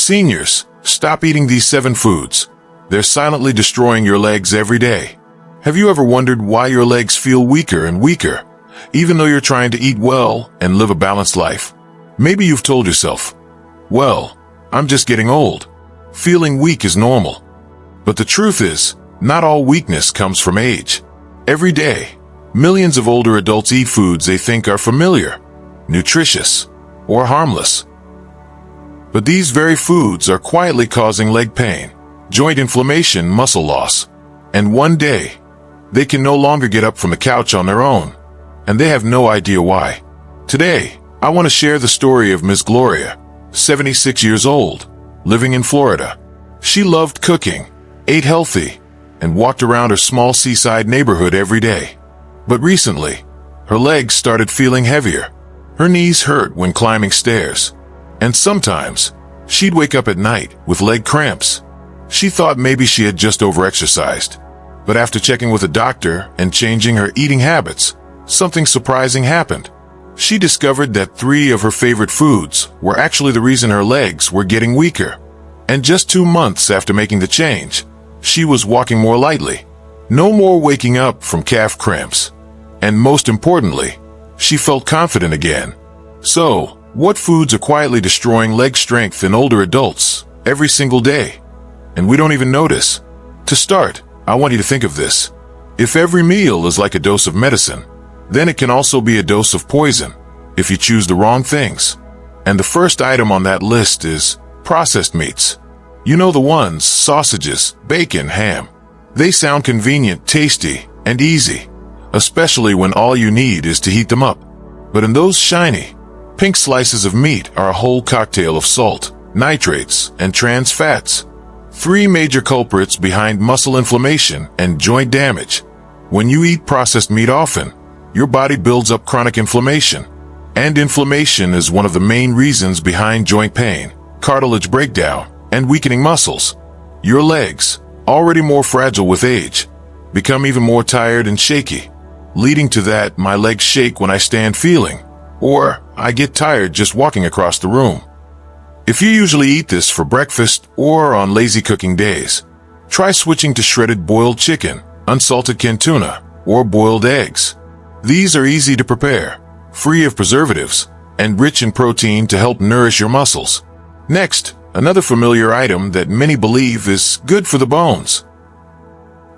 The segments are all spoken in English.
Seniors, stop eating these 7 foods. They're silently destroying your legs every day. Have you ever wondered why your legs feel weaker and weaker, even though you're trying to eat well and live a balanced life? Maybe you've told yourself, well, I'm just getting old. Feeling weak is normal. But the truth is, not all weakness comes from age. Every day, millions of older adults eat foods they think are familiar, nutritious, or harmless. But these very foods are quietly causing leg pain, joint inflammation, muscle loss. And one day, they can no longer get up from the couch on their own, and they have no idea why. Today, I want to share the story of Ms. Gloria, 76 years old, living in Florida. She loved cooking, ate healthy, and walked around her small seaside neighborhood every day. But recently, her legs started feeling heavier. Her knees hurt when climbing stairs, and sometimes she'd wake up at night with leg cramps. She thought maybe she had just overexercised, but after checking with a doctor and changing her eating habits, something surprising happened. She discovered that 3 of her favorite foods were actually the reason her legs were getting weaker. And just 2 months after making the change, she was walking more lightly. No more waking up from calf cramps. And most importantly, she felt confident again. So, what foods are quietly destroying leg strength in older adults every single day? And we don't even notice. To start, I want you to think of this. If every meal is like a dose of medicine, then it can also be a dose of poison if you choose the wrong things. And the first item on that list is processed meats. You know the ones, sausages, bacon, ham. They sound convenient, tasty, and easy, especially when all you need is to heat them up. But in those shiny, pink slices of meat are a whole cocktail of salt, nitrates, and trans fats. 3 major culprits behind muscle inflammation and joint damage. When you eat processed meat often, your body builds up chronic inflammation. And inflammation is one of the main reasons behind joint pain, cartilage breakdown, and weakening muscles. Your legs, already more fragile with age, become even more tired and shaky, leading to that "my legs shake when I stand" feeling, or "I get tired just walking across the room." If you usually eat this for breakfast or on lazy cooking days, try switching to shredded boiled chicken, unsalted canned tuna, or boiled eggs. These are easy to prepare, free of preservatives, and rich in protein to help nourish your muscles. Next, another familiar item that many believe is good for the bones,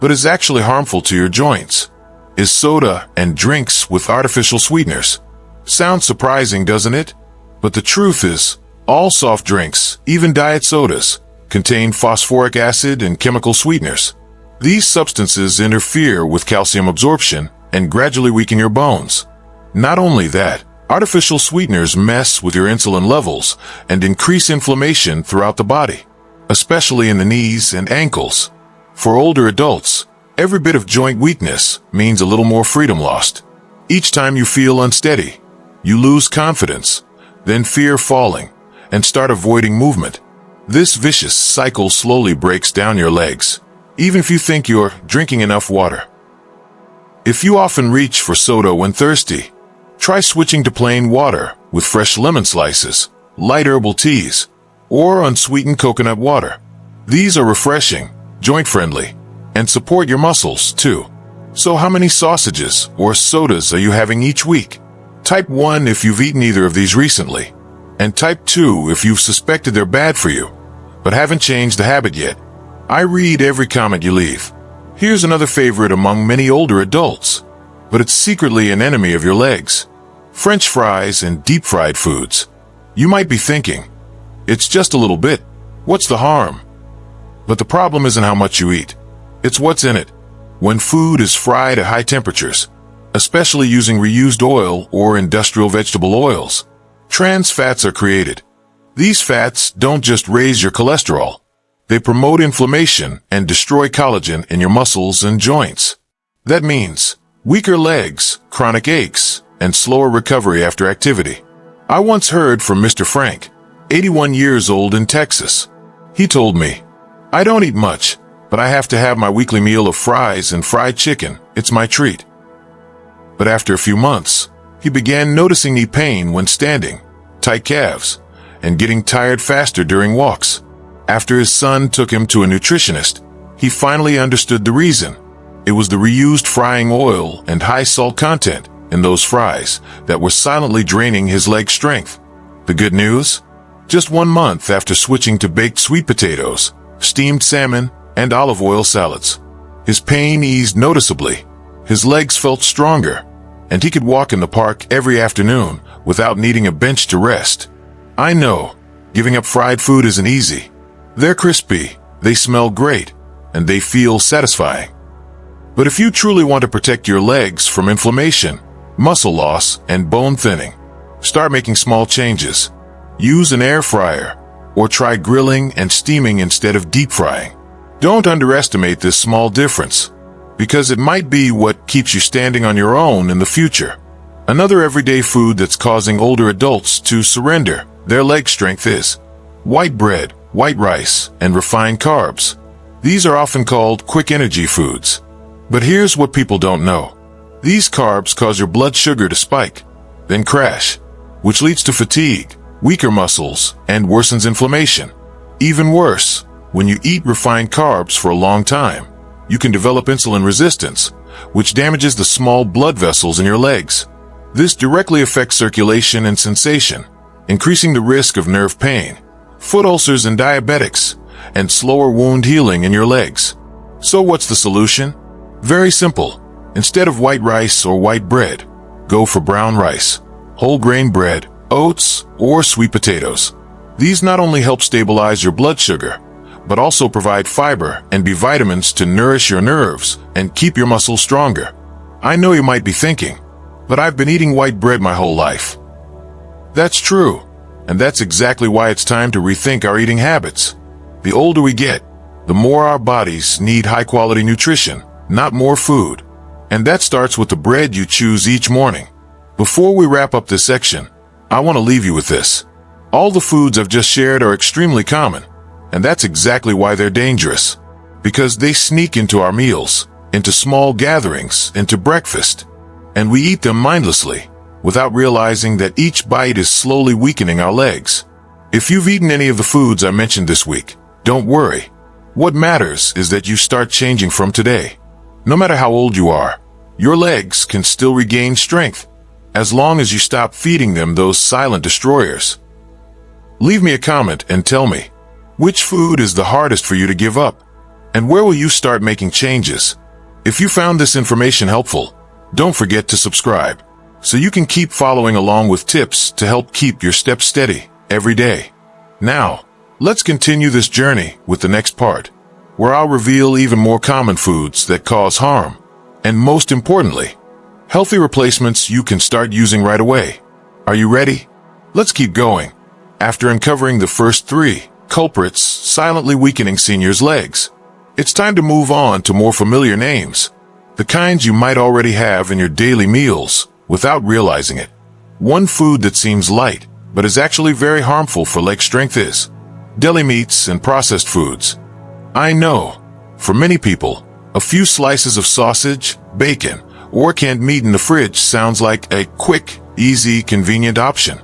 but is actually harmful to your joints, is soda and drinks with artificial sweeteners. Sounds surprising, doesn't it? But the truth is, all soft drinks, even diet sodas, contain phosphoric acid and chemical sweeteners. These substances interfere with calcium absorption and gradually weaken your bones. Not only that, artificial sweeteners mess with your insulin levels and increase inflammation throughout the body, especially in the knees and ankles. For older adults, every bit of joint weakness means a little more freedom lost. Each time you feel unsteady, you lose confidence, then fear falling, and start avoiding movement. This vicious cycle slowly breaks down your legs, even if you think you're drinking enough water. If you often reach for soda when thirsty, try switching to plain water with fresh lemon slices, light herbal teas, or unsweetened coconut water. These are refreshing, joint-friendly, and support your muscles too. So how many sausages or sodas are you having each week? Type 1 if you've eaten either of these recently, and type 2 if you've suspected they're bad for you, but haven't changed the habit yet. I read every comment you leave. Here's another favorite among many older adults, but it's secretly an enemy of your legs. French fries and deep-fried foods. You might be thinking, it's just a little bit. What's the harm? But the problem isn't how much you eat. It's what's in it. When food is fried at high temperatures, especially using reused oil or industrial vegetable oils, trans fats are created. These fats don't just raise your cholesterol. They promote inflammation and destroy collagen in your muscles and joints. That means weaker legs, chronic aches, and slower recovery after activity. I once heard from Mr. Frank, 81 years old in Texas. He told me, "I don't eat much, but I have to have my weekly meal of fries and fried chicken. It's my treat." But after a few months, he began noticing knee pain when standing, tight calves, and getting tired faster during walks. After his son took him to a nutritionist, he finally understood the reason. It was the reused frying oil and high salt content in those fries that were silently draining his leg strength. The good news? Just 1 month after switching to baked sweet potatoes, steamed salmon, and olive oil salads, his pain eased noticeably. His legs felt stronger, and he could walk in the park every afternoon without needing a bench to rest. I know, giving up fried food isn't easy. They're crispy, they smell great, and they feel satisfying. But if you truly want to protect your legs from inflammation, muscle loss, and bone thinning, start making small changes. Use an air fryer, or try grilling and steaming instead of deep frying. Don't underestimate this small difference, because it might be what keeps you standing on your own in the future. Another everyday food that's causing older adults to surrender their leg strength is white bread, white rice, and refined carbs. These are often called quick energy foods. But here's what people don't know. These carbs cause your blood sugar to spike, then crash, which leads to fatigue, weaker muscles, and worsens inflammation. Even worse, when you eat refined carbs for a long time, you can develop insulin resistance, which damages the small blood vessels in your legs. This directly affects circulation and sensation, increasing the risk of nerve pain, foot ulcers and diabetics, and slower wound healing in your legs. So what's the solution? Very simple. Instead of white rice or white bread, go for brown rice, whole grain bread, oats, or sweet potatoes. These not only help stabilize your blood sugar, but also provide fiber and B vitamins to nourish your nerves and keep your muscles stronger. I know you might be thinking, but I've been eating white bread my whole life. That's true, and that's exactly why it's time to rethink our eating habits. The older we get, the more our bodies need high-quality nutrition, not more food. And that starts with the bread you choose each morning. Before we wrap up this section, I want to leave you with this. All the foods I've just shared are extremely common, and that's exactly why they're dangerous. Because they sneak into our meals, into small gatherings, into breakfast, and we eat them mindlessly, without realizing that each bite is slowly weakening our legs. If you've eaten any of the foods I mentioned this week, don't worry. What matters is that you start changing from today. No matter how old you are, your legs can still regain strength, as long as you stop feeding them those silent destroyers. Leave me a comment and tell me, which food is the hardest for you to give up? And where will you start making changes? If you found this information helpful, don't forget to subscribe, so you can keep following along with tips to help keep your steps steady every day. Now, let's continue this journey with the next part, where I'll reveal even more common foods that cause harm, and most importantly, healthy replacements you can start using right away. Are you ready? Let's keep going. After uncovering the first 3 culprits silently weakening seniors' legs, it's time to move on to more familiar names, the kinds you might already have in your daily meals without realizing it. One food that seems light, but is actually very harmful for leg strength is deli meats and processed foods. I know, for many people, a few slices of sausage, bacon, or canned meat in the fridge sounds like a quick, easy, convenient option.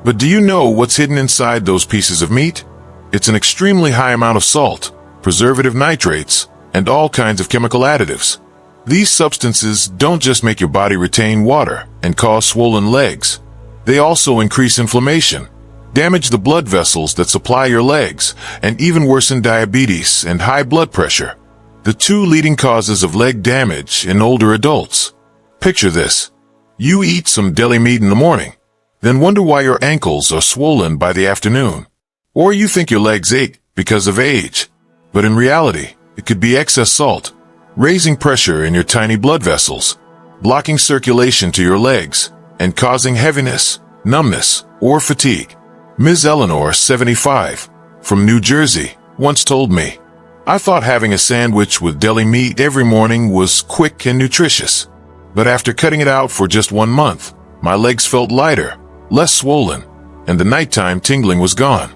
But do you know what's hidden inside those pieces of meat? It's an extremely high amount of salt, preservative nitrates, and all kinds of chemical additives. These substances don't just make your body retain water and cause swollen legs. They also increase inflammation, damage the blood vessels that supply your legs, and even worsen diabetes and high blood pressure, the 2 leading causes of leg damage in older adults. Picture this. You eat some deli meat in the morning, then wonder why your ankles are swollen by the afternoon. Or you think your legs ache because of age. But in reality, it could be excess salt, raising pressure in your tiny blood vessels, blocking circulation to your legs, and causing heaviness, numbness, or fatigue. Ms. Eleanor, 75, from New Jersey, once told me, "I thought having a sandwich with deli meat every morning was quick and nutritious. But after cutting it out for just 1 month, my legs felt lighter, less swollen, and the nighttime tingling was gone."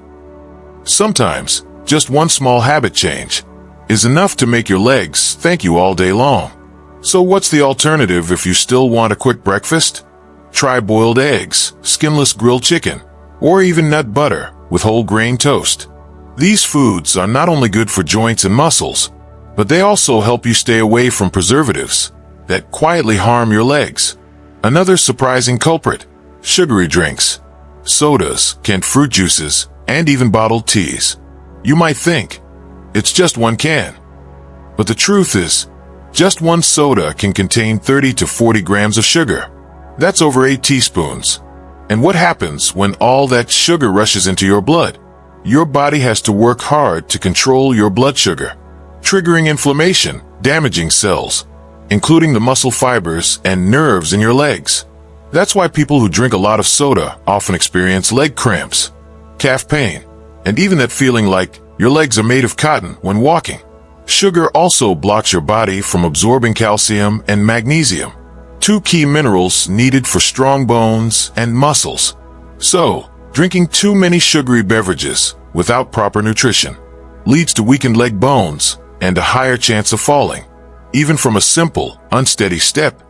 Sometimes, just one small habit change is enough to make your legs thank you all day long. So what's the alternative if you still want a quick breakfast? Try boiled eggs, skinless grilled chicken, or even nut butter with whole grain toast. These foods are not only good for joints and muscles, but they also help you stay away from preservatives that quietly harm your legs. Another surprising culprit: sugary drinks, sodas, canned fruit juices, and even bottled teas. You might think, it's just one can. But the truth is, just one soda can contain 30 to 40 grams of sugar. That's over 8 teaspoons. And what happens when all that sugar rushes into your blood? Your body has to work hard to control your blood sugar, triggering inflammation, damaging cells, including the muscle fibers and nerves in your legs. That's why people who drink a lot of soda often experience leg cramps, calf pain, and even that feeling like your legs are made of cotton when walking. Sugar also blocks your body from absorbing calcium and magnesium, two key minerals needed for strong bones and muscles. So, drinking too many sugary beverages without proper nutrition leads to weakened leg bones and a higher chance of falling, even from a simple, unsteady step.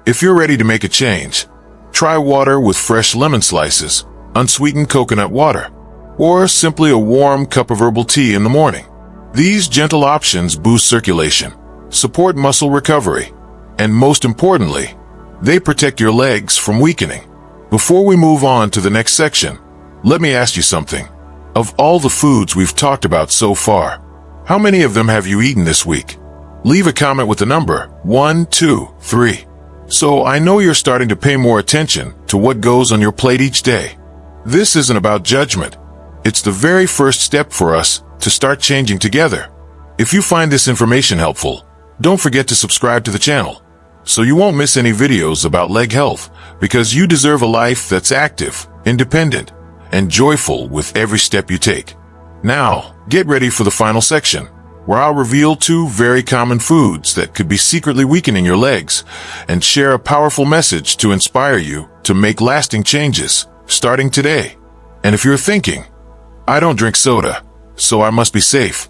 If you're ready to make a change, try water with fresh lemon slices, unsweetened coconut water, or simply a warm cup of herbal tea in the morning. These gentle options boost circulation, support muscle recovery, and most importantly, they protect your legs from weakening. Before we move on to the next section, let me ask you something. Of all the foods we've talked about so far, how many of them have you eaten this week? Leave a comment with the number 1, 2, 3. So I know you're starting to pay more attention to what goes on your plate each day. This isn't about judgment. It's the very first step for us to start changing together. If you find this information helpful, don't forget to subscribe to the channel so you won't miss any videos about leg health, because you deserve a life that's active, independent, and joyful with every step you take. Now, get ready for the final section, where I'll reveal 2 very common foods that could be secretly weakening your legs and share a powerful message to inspire you to make lasting changes, starting today. And if you're thinking, I don't drink soda, so I must be safe,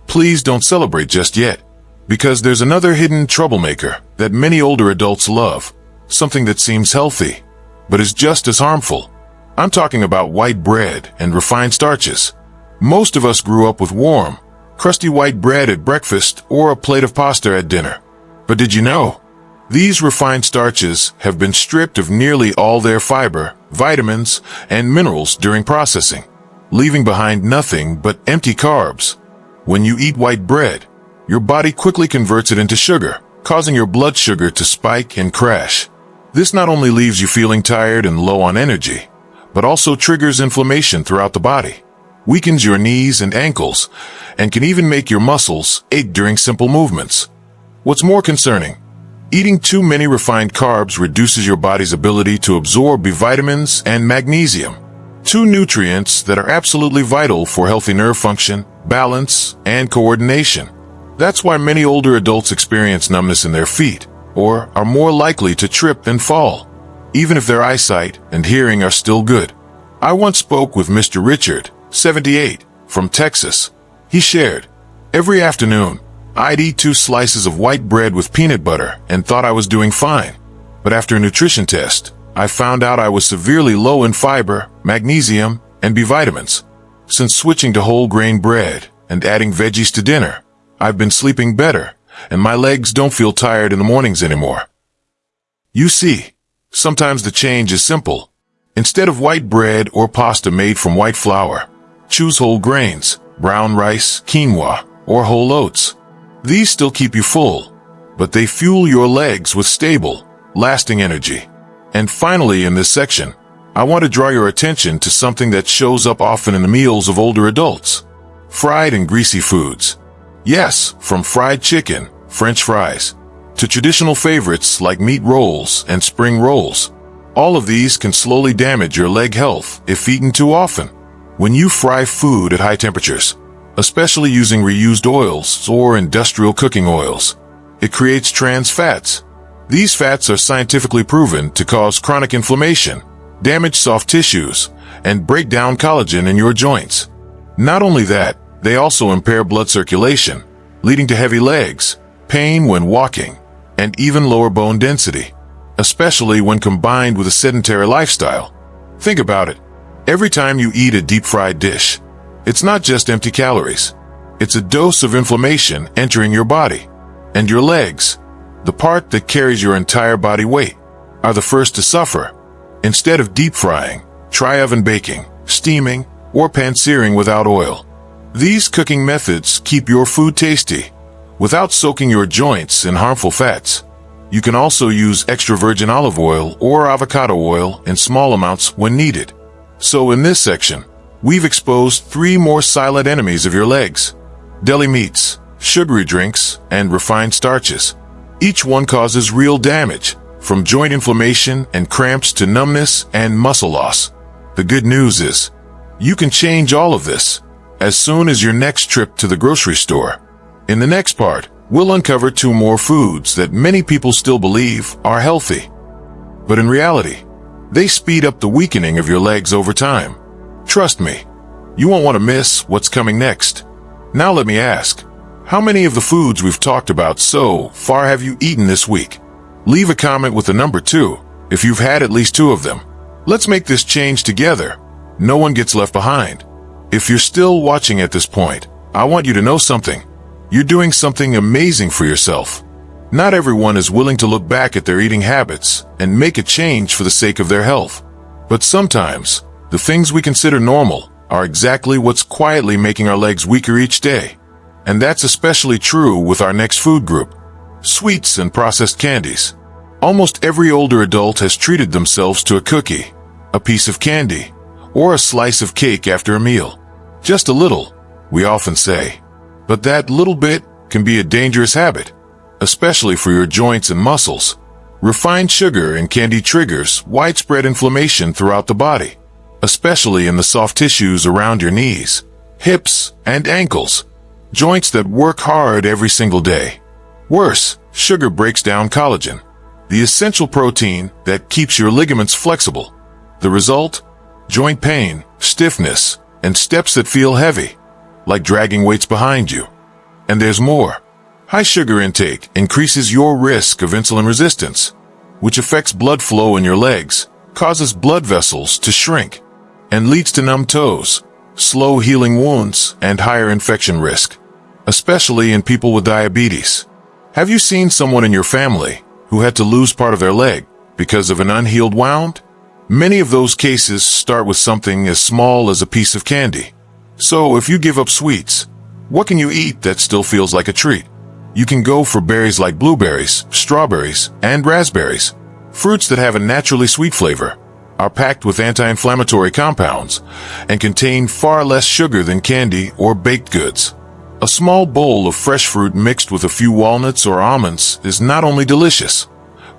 please don't celebrate just yet, because there's another hidden troublemaker that many older adults love, something that seems healthy, but is just as harmful. I'm talking about white bread and refined starches. Most of us grew up with warm, crusty white bread at breakfast or a plate of pasta at dinner. But did you know? These refined starches have been stripped of nearly all their fiber, vitamins, and minerals during processing, leaving behind nothing but empty carbs. When you eat white bread, your body quickly converts it into sugar, causing your blood sugar to spike and crash. This not only leaves you feeling tired and low on energy, but also triggers inflammation throughout the body, weakens your knees and ankles, and can even make your muscles ache during simple movements. What's more concerning, eating too many refined carbs reduces your body's ability to absorb B vitamins and magnesium, 2 nutrients that are absolutely vital for healthy nerve function, balance, and coordination. That's why many older adults experience numbness in their feet, or are more likely to trip and fall, even if their eyesight and hearing are still good. I once spoke with Mr. Richard, 78, from Texas. He shared, every afternoon, I'd eat 2 slices of white bread with peanut butter and thought I was doing fine. But after a nutrition test, I found out I was severely low in fiber, magnesium, and B vitamins. Since switching to whole grain bread and adding veggies to dinner, I've been sleeping better, and my legs don't feel tired in the mornings anymore. You see, sometimes the change is simple. Instead of white bread or pasta made from white flour, choose whole grains, brown rice, quinoa, or whole oats. These still keep you full, but they fuel your legs with stable, lasting energy. And finally, in this section, I want to draw your attention to something that shows up often in the meals of older adults: fried and greasy foods. Yes, from fried chicken, French fries, to traditional favorites like meat rolls and spring rolls. All of these can slowly damage your leg health if eaten too often. When you fry food at high temperatures, especially using reused oils or industrial cooking oils, it creates trans fats. These fats are scientifically proven to cause chronic inflammation, damage soft tissues, and break down collagen in your joints. Not only that, they also impair blood circulation, leading to heavy legs, pain when walking, and even lower bone density, especially when combined with a sedentary lifestyle. Think about it. Every time you eat a deep-fried dish, it's not just empty calories. It's a dose of inflammation entering your body. And your legs, the part that carries your entire body weight, are the first to suffer. Instead of deep frying, try oven baking, steaming, or pan-searing without oil. These cooking methods keep your food tasty, without soaking your joints in harmful fats. You can also use extra virgin olive oil or avocado oil in small amounts when needed. So in this section, we've exposed 3 more silent enemies of your legs: deli meats, sugary drinks, and refined starches. Each one causes real damage, from joint inflammation and cramps to numbness and muscle loss. The good news is, you can change all of this as soon as your next trip to the grocery store. In the next part, we'll uncover 2 more foods that many people still believe are healthy. But in reality, they speed up the weakening of your legs over time. Trust me, you won't want to miss what's coming next. Now let me ask, how many of the foods we've talked about so far have you eaten this week? Leave a comment with the number 2 if you've had at least 2 of them. Let's make this change together. No one gets left behind. If you're still watching at this point, I want you to know something. You're doing something amazing for yourself. Not everyone is willing to look back at their eating habits and make a change for the sake of their health. But sometimes, the things we consider normal are exactly what's quietly making our legs weaker each day. And that's especially true with our next food group: sweets and processed candies. Almost every older adult has treated themselves to a cookie, a piece of candy, or a slice of cake after a meal. Just a little, we often say. But that little bit can be a dangerous habit, especially for your joints and muscles. Refined sugar and candy triggers widespread inflammation throughout the body, especially in the soft tissues around your knees, hips, and ankles, joints that work hard every single day. Worse, sugar breaks down collagen, the essential protein that keeps your ligaments flexible. The result? Joint pain, stiffness, and steps that feel heavy, like dragging weights behind you. And there's more. High sugar intake increases your risk of insulin resistance, which affects blood flow in your legs, causes blood vessels to shrink, and leads to numb toes, slow healing wounds, and higher infection risk, especially in people with diabetes. Have you seen someone in your family who had to lose part of their leg because of an unhealed wound? Many of those cases start with something as small as a piece of candy. So if you give up sweets, what can you eat that still feels like a treat? You can go for berries like blueberries, strawberries, and raspberries. Fruits that have a naturally sweet flavor, are packed with anti-inflammatory compounds, and contain far less sugar than candy or baked goods. A small bowl of fresh fruit mixed with a few walnuts or almonds is not only delicious,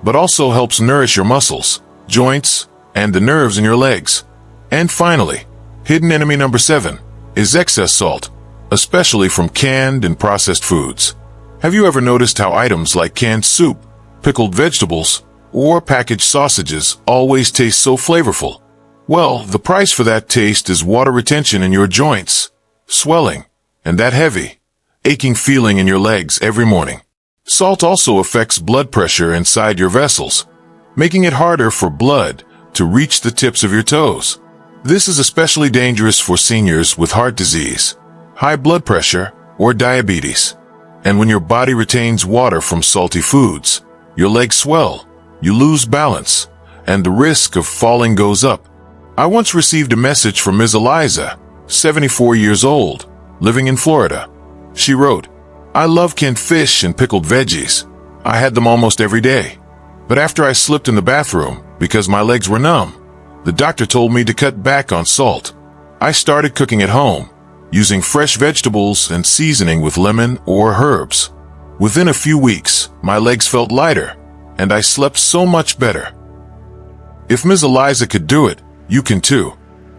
but also helps nourish your muscles, joints, and the nerves in your legs. And finally, hidden enemy number 7 is excess salt, especially from canned and processed foods. Have you ever noticed how items like canned soup, pickled vegetables, or packaged sausages always taste so flavorful? Well, the price for that taste is water retention in your joints, swelling, and that heavy, aching feeling in your legs every morning. Salt also affects blood pressure inside your vessels, making it harder for blood to reach the tips of your toes. This is especially dangerous for seniors with heart disease, high blood pressure, or diabetes. And when your body retains water from salty foods, your legs swell, you lose balance, and the risk of falling goes up. I once received a message from Ms. Eliza, 74 years old, living in Florida. She wrote, "I love canned fish and pickled veggies. I had them almost every day. But after I slipped in the bathroom because my legs were numb, the doctor told me to cut back on salt. I started cooking at home, using fresh vegetables and seasoning with lemon or herbs. Within a few weeks, my legs felt lighter, and I slept so much better." If Ms. Eliza could do it, you can too.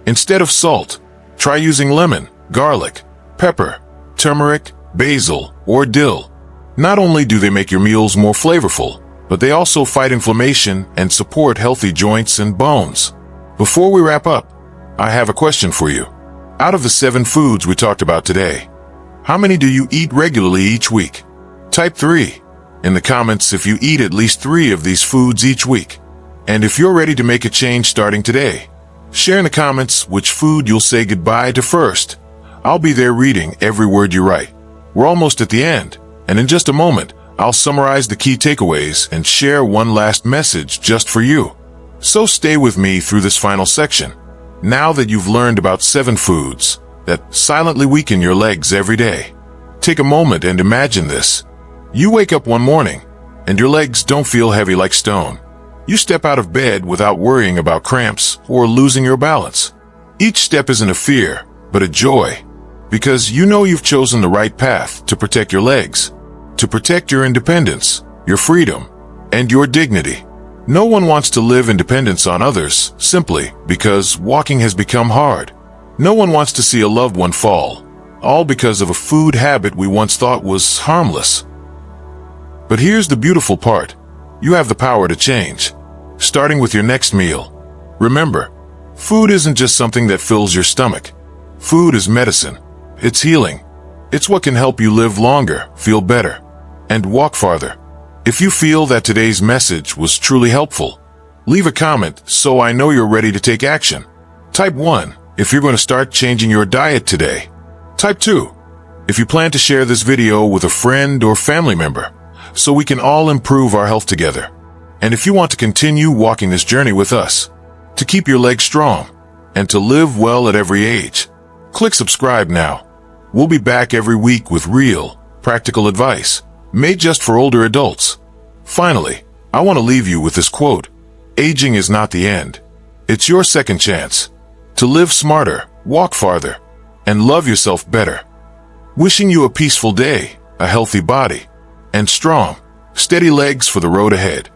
Instead of salt, try using lemon, garlic, pepper, turmeric, basil, or dill. Not only do they make your meals more flavorful, but they also fight inflammation and support healthy joints and bones. Before we wrap up, I have a question for you. Out of the 7 foods we talked about today, how many do you eat regularly each week? Type 3 in the comments if you eat at least 3 of these foods each week. And if you're ready to make a change starting today, Share in the comments which food you'll say goodbye to first. I'll be there reading every word you write. We're almost at the end, and in just a moment, I'll summarize the key takeaways and share one last message just for you. So stay with me through this final section. Now that you've learned about 7 foods that silently weaken your legs every day, take a moment and imagine this. You wake up one morning, and your legs don't feel heavy like stone. You step out of bed without worrying about cramps or losing your balance. Each step isn't a fear, but a joy, because you know you've chosen the right path to protect your legs, to protect your independence, your freedom, and your dignity. No one wants to live in dependence on others simply because walking has become hard. No one wants to see a loved one fall, all because of a food habit we once thought was harmless. But here's the beautiful part. You have the power to change, starting with your next meal. Remember, food isn't just something that fills your stomach. Food is medicine. It's healing. It's what can help you live longer, feel better, and walk farther. If you feel that today's message was truly helpful, leave a comment so I know you're ready to take action. Type 1 if you're going to start changing your diet today. Type 2 if you plan to share this video with a friend or family member, so we can all improve our health together. And if you want to continue walking this journey with us, to keep your legs strong, and to live well at every age, click subscribe now. We'll be back every week with real, practical advice, made just for older adults. Finally, I want to leave you with this quote. Aging is not the end. It's your second chance to live smarter, walk farther, and love yourself better. Wishing you a peaceful day, a healthy body, and strong, steady legs for the road ahead.